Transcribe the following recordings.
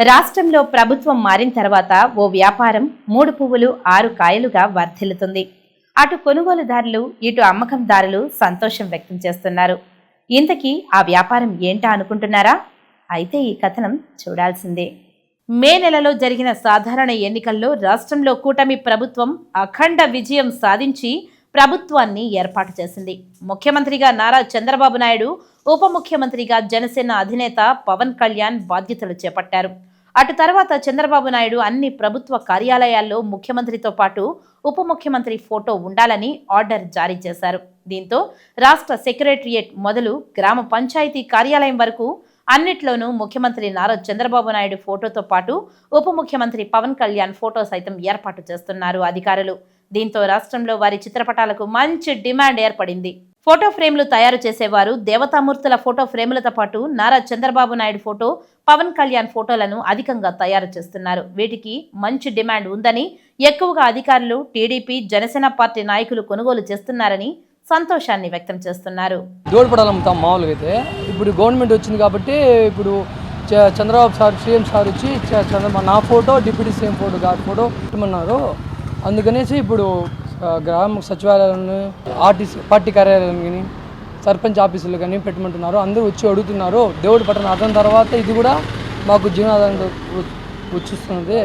రాష్ట్రంలో ప్రభుత్వం మారిన తర్వాత ఓ వ్యాపారం 3 పువ్వులు 6 కాయలుగా వర్ధిల్లుతుంది. అటు కొనుగోలుదారులు, ఇటు అమ్మకందారులు సంతోషం వ్యక్తం చేస్తున్నారు. ఇంతకీ ఆ వ్యాపారం ఏంటా అనుకుంటున్నారా? అయితే ఈ కథనం చూడాల్సిందే. మే నెలలో జరిగిన సాధారణ ఎన్నికల్లో రాష్ట్రంలో కూటమి ప్రభుత్వం అఖండ విజయం సాధించి ప్రభుత్వాన్ని ఏర్పాటు చేసింది. ముఖ్యమంత్రిగా నారా చంద్రబాబు నాయుడు, ఉప ముఖ్యమంత్రిగా జనసేన అధినేత పవన్ కళ్యాణ్ బాధ్యతలు చేపట్టారు. అటు తర్వాత చంద్రబాబు నాయుడు అన్ని ప్రభుత్వ కార్యాలయాల్లో ముఖ్యమంత్రితో పాటు ఉప ముఖ్యమంత్రి ఫోటో ఉండాలని ఆర్డర్ జారీ చేశారు. దీంతో రాష్ట్ర సెక్రటరియేట్ మొదలు గ్రామ పంచాయతీ కార్యాలయం వరకు అన్నిట్లోనూ ముఖ్యమంత్రి నారా చంద్రబాబు నాయుడు ఫోటోతో పాటు ఉప ముఖ్యమంత్రి పవన్ కళ్యాణ్ ఫోటో సైతం ఏర్పాటు చేస్తున్నారు అధికారులు. దీంతో రాష్ట్రంలో వారి చిత్రపటాలకు మంచి డిమాండ్ ఏర్పడింది. ఫోటో ఫ్రేమ్లు తయారు చేసేవారు దేవతామూర్తుల ఫోటో ఫ్రేములతో పాటు నారా చంద్రబాబు నాయుడు ఫోటో, పవన్ కళ్యాణ్ ఫోటోలను అధికంగా తయారు చేస్తున్నారు. వీటికి మంచి డిమాండ్ ఉందని, ఎక్కువగా అధికారులు, టీడీపీ, జనసేన పార్టీ నాయకులు కొనుగోలు చేస్తున్నారని సంతోషాన్ని వ్యక్తం చేస్తున్నారు. దోడిపడాలి అమ్ముతాం మామూలుగా అయితే. ఇప్పుడు గవర్నమెంట్ వచ్చింది కాబట్టి ఇప్పుడు చంద్రబాబు సార్, సీఎం సార్ వచ్చి నా ఫోటో, డిప్యూటీ సీఎం ఫోటో పెట్టమన్నారు. అందుకనేసి ఇప్పుడు గ్రామ సచివాలయాలను, ఆర్టీసీ పార్టీ కార్యాలయాలను కానీ, సర్పంచ్ ఆఫీసులు కానీ పెట్టమంటున్నారు. అందరూ వచ్చి అడుగుతున్నారు. దేవుడి పట్టణ అర్థం తర్వాత ఇది కూడా మాకు జీవనాధారం వచ్చిస్తున్నది.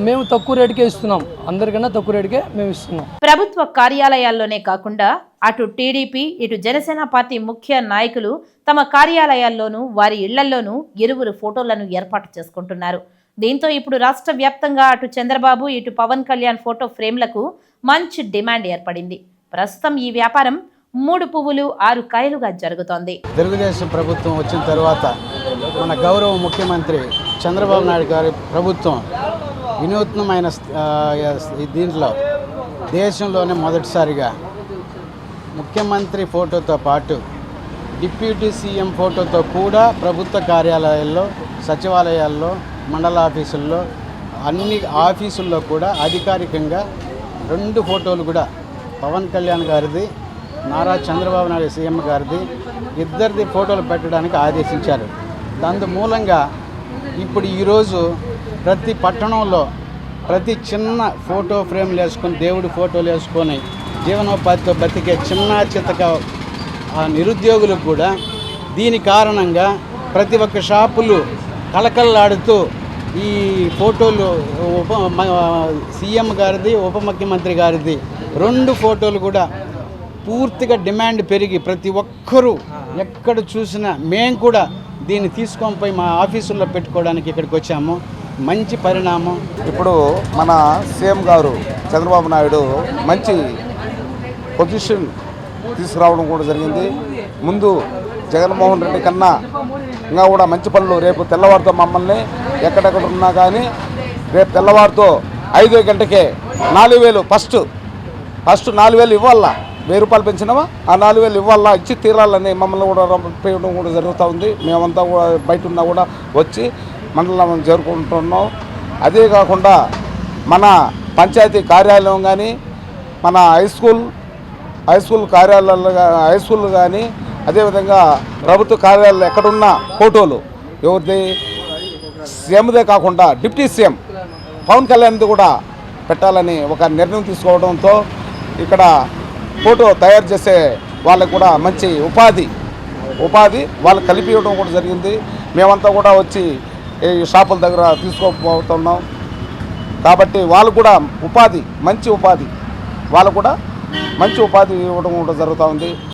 మేము తక్కువ రేటుకే ఇస్తున్నాం, అందరికన్నా తక్కువ రేటుకే మేము ఇస్తున్నాం. ప్రభుత్వ కార్యాలయాల్లోనే కాకుండా అటు టీడీపీ, ఇటు జనసేన పార్టీ ముఖ్య నాయకులు తమ కార్యాలయాల్లోనూ వారి ఇళ్లల్లోనూ ఇరువురు ఫోటోలను ఏర్పాటు చేసుకుంటున్నారు. దీంతో ఇప్పుడు రాష్ట్ర వ్యాప్తంగా అటు చంద్రబాబు, ఇటు పవన్ కళ్యాణ్ ఫోటో ఫ్రేమ్లకు మంచి డిమాండ్ ఏర్పడింది. ప్రస్తుతం ఈ వ్యాపారం 3 పువ్వులు 6 కాయలుగా జరుగుతోంది. తెలుగుదేశం ప్రభుత్వం వచ్చిన తర్వాత మన గౌరవ ముఖ్యమంత్రి చంద్రబాబు నాయుడు గారి ప్రభుత్వం వినూత్నమైన దీంట్లో దేశంలోనే మొదటిసారిగా ముఖ్యమంత్రి ఫోటోతో పాటు డిప్యూటీ సీఎం ఫోటోతో కూడా ప్రభుత్వ కార్యాలయాల్లో, సచివాలయాల్లో, మండల ఆఫీసుల్లో, అన్ని ఆఫీసుల్లో కూడా అధికారికంగా 2 ఫోటోలు కూడా పవన్ కళ్యాణ్ గారిది, నారా చంద్రబాబు నాయుడు సీఎం గారిది, ఇద్దరిది ఫోటోలు పెట్టడానికి ఆదేశించారు. దాని మూలంగా ఇప్పుడు ఈరోజు ప్రతి పట్టణంలో ప్రతి చిన్న ఫోటో ఫ్రేమ్లు వేసుకొని, దేవుడి ఫోటోలు వేసుకొని జీవనోపాధితో బతికే చిన్న చితక నిరుద్యోగులకు కూడా దీని కారణంగా ప్రతి ఒక్క షాపులు కలకల్లాడుతూ ఈ ఫోటోలు సీఎం గారిది, ఉప ముఖ్యమంత్రి గారిది 2 ఫోటోలు కూడా పూర్తిగా డిమాండ్ పెరిగి ప్రతి ఒక్కరూ ఎక్కడ చూసినా మేము కూడా దీన్ని తీసుకొని పోయి మా ఆఫీసుల్లో పెట్టుకోవడానికి ఇక్కడికి వచ్చాము. మంచి పరిణామం. ఇప్పుడు మన సీఎం గారు చంద్రబాబు నాయుడు మంచి పొజిషన్ తీసుకురావడం కూడా జరిగింది. ముందు జగన్మోహన్ రెడ్డి కన్నా ఇంకా కూడా మంచి పనులు, రేపు తెల్లవారితో మమ్మల్ని ఎక్కడెక్కడ ఉన్నా కానీ రేపు తెల్లవారితో 5 గంటకే 4,000 ఫస్ట్ 4,000 ఇవ్వాలా. 1,000 రూపాయలు పెంచినామా, ఆ 4,000 ఇవ్వాలా, ఇచ్చి తీరాలని మమ్మల్ని కూడా పేయడం కూడా జరుగుతూ ఉంది. మేమంతా కూడా బయట ఉన్నా కూడా వచ్చి మండలం చేరుకుంటున్నాం. అదే కాకుండా మన పంచాయతీ కార్యాలయం కానీ, మన హై స్కూల్ కార్యాలయాలు కానీ, అదేవిధంగా ప్రభుత్వ కార్యాలయాలు ఎక్కడున్న ఫోటోలు ఎవరిది, సీఎందే కాకుండా డిప్యూటీ సీఎం పవన్ కళ్యాణ్ది కూడా పెట్టాలని ఒక నిర్ణయం తీసుకోవడంతో ఇక్కడ ఫోటో తయారు చేసే వాళ్ళకు కూడా మంచి ఉపాధి వాళ్ళు కలిపి ఇవ్వడం కూడా జరిగింది. మేమంతా కూడా వచ్చి ఈ షాపుల దగ్గర తీసుకోబోతున్నాం కాబట్టి వాళ్ళు కూడా మంచి ఉపాధి ఇవ్వడం కూడా జరుగుతూ ఉంది.